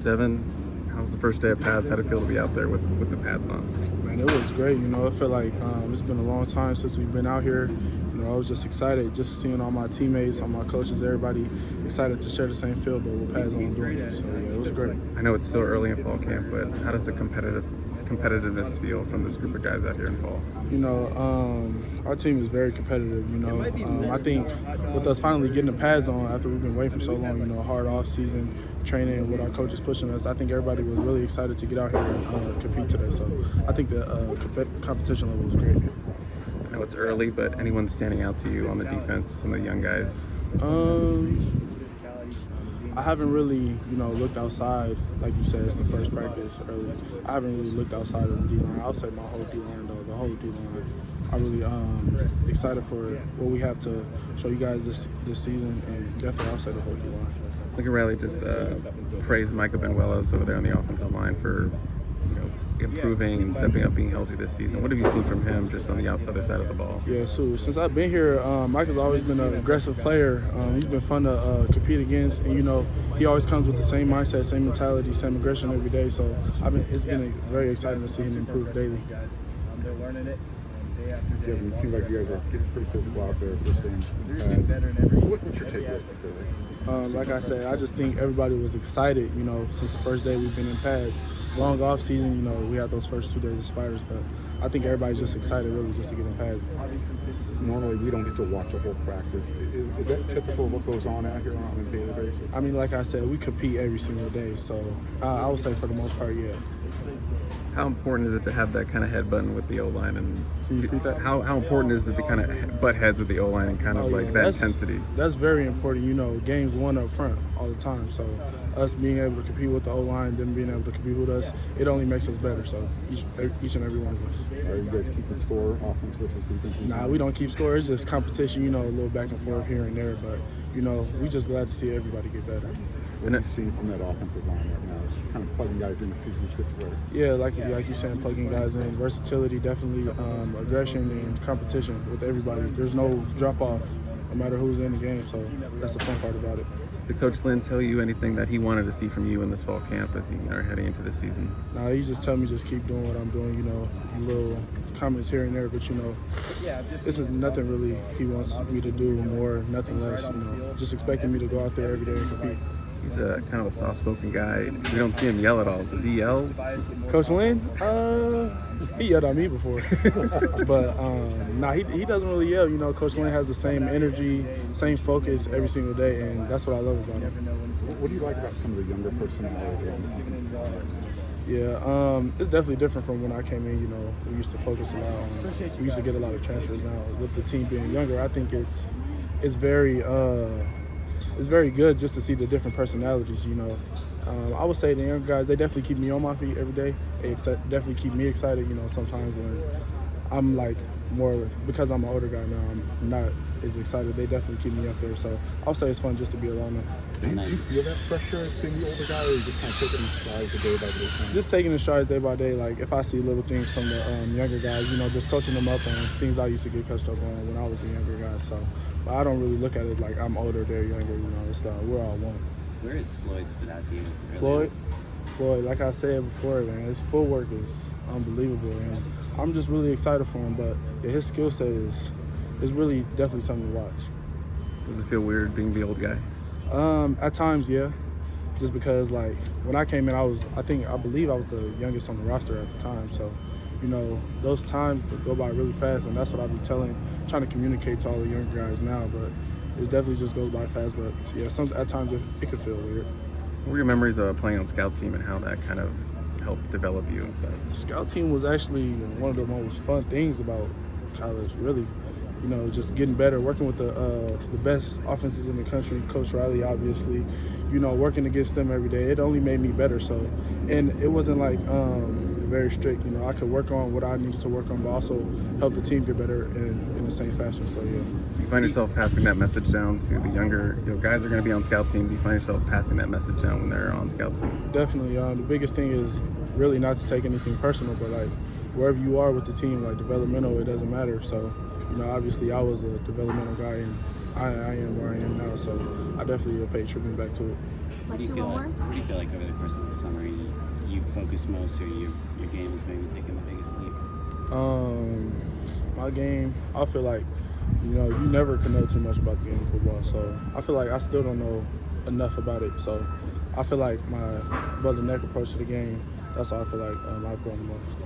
Devin, how was the first day of pads? How'd it feel to be out there with the pads on? Man, it was great. It felt like it's been a long time since we've been out here. I was just excited, just seeing all my teammates, all my coaches, everybody excited to share the same field, but with pads on doing it. So, yeah, it was great. I know it's still early in fall camp, but how does the competitiveness feel from this group of guys out here in fall? Our team is very competitive. I think with us finally getting the pads on after we've been waiting for so long, hard off-season training with our coaches pushing us, I think everybody was really excited to get out here and compete today. So I think the competition level was great. I know it's early, but anyone standing out to you on the defense, some of the young guys? I haven't really, looked outside. Like you said, it's the first practice early. I haven't really looked outside of the D-line. I'll say my whole D-line, though, the whole D-line. I'm really excited for what we have to show you guys this season, and definitely I'll say the whole D-line. Lincoln Riley just praised Micah Banuelos over there on the offensive line for improving and stepping up, being healthy this season. What have you seen from him just on the other side of the ball? Yeah, so since I've been here, Micah's always been an aggressive player. He's been fun to compete against, and he always comes with the same mindset, same mentality, same aggression every day. So it's been very exciting to see him improve daily. They're learning it. Day after day. Yeah, it seems like you guys are getting pretty physical out there this game. What's your take on it? Like I said, I just think everybody was excited, since the first day we've been in pads. Long off season, we had those first 2 days of spiders, but I think everybody's just excited really just to get in pads. Normally we don't get to watch a whole practice. Is that typical of what goes on out here on a daily basis? I mean, like I said, we compete every single day, so I would say for the most part, yeah. How important is it to have that kind of head button with the O-line? And Can you repeat that? How important is it to kind of butt heads with the O-line and kind of that intensity? That's very important. Games won up front all the time. So us being able to compete with the O-line, them being able to compete with us, it only makes us better. So each and every one of us. Are you guys keeping score, offense versus defense? Nah, we don't keep score. It's just competition, a little back and forth here and there. But, we just glad to see everybody get better. What are you seeing from that offensive line right now? Just kind of plugging guys in to see who fits where. Yeah, like you're saying, plugging guys in. Versatility, definitely aggression and competition with everybody. There's no drop-off no matter who's in the game, so that's the fun part about it. Did Coach Lynn tell you anything that he wanted to see from you in this fall camp as you are heading into the season? No, he just tell me just keep doing what I'm doing, little comments here and there, but this is nothing really he wants me to do more, nothing less, just expecting me to go out there every day and compete. He's a kind of a soft-spoken guy. We don't see him yell at all. Does he yell? Coach Lynn? He yelled at me before. But, he doesn't really yell. Coach Lynn has the same energy, same focus every single day, and that's what I love about him. What do you like about some of the younger personalities around the defense? Yeah, it's definitely different from when I came in. We used to focus a lot on, we used to get a lot of transfers. Now, with the team being younger, I think it's very good just to see the different personalities, I would say the young guys, they definitely keep me on my feet every day. They definitely keep me excited, sometimes when I'm more, because I'm an older guy now, I'm not as excited. They definitely keep me up there, so I'll say it's fun just to be around them. Do you feel that pressure being the older guy, or are you just kind of taking in strides day by day? Just taking in strides day by day. If I see little things from the younger guys, just coaching them up on things I used to get coached up on when I was a younger guy. So, but I don't really look at it like I'm older, they're younger. It's we're all one. Where is Floyd to that team? Floyd, like I said before, man, his footwork is unbelievable, and I'm just really excited for him. But yeah, his skill set is really definitely something to watch. Does it feel weird being the old guy? At times, yeah. Just because, when I came in, I believe I was the youngest on the roster at the time. So, those times go by really fast, and that's what I'll be trying to communicate to all the younger guys now. But it definitely just goes by fast. But yeah, at times it could feel weird. What were your memories of playing on scout team and how that kind of helped develop you and stuff? Scout team was actually one of the most fun things about college, really. Just getting better, working with the best offenses in the country, Coach Riley, obviously, working against them every day. It only made me better. So, and it wasn't very strict. I could work on what I needed to work on, but also help the team get better in the same fashion. So, yeah. Do you find yourself passing that message down to the younger, guys that are going to be on scout team? Do you find yourself passing that message down when they're on scout team? Definitely. The biggest thing is really not to take anything personal, but wherever you are with the team, developmental, it doesn't matter. So, obviously I was a developmental guy, and I am where I am now. So I definitely pay tribute back to it. Let's do one more. What do you feel like over the course of the summer you focus most, or your game is maybe taking the biggest leap? My game, I feel like, you never can know too much about the game of football. So I feel like I still don't know enough about it. So I feel like my brother Neck approach to the game, that's how I feel like I've grown the most.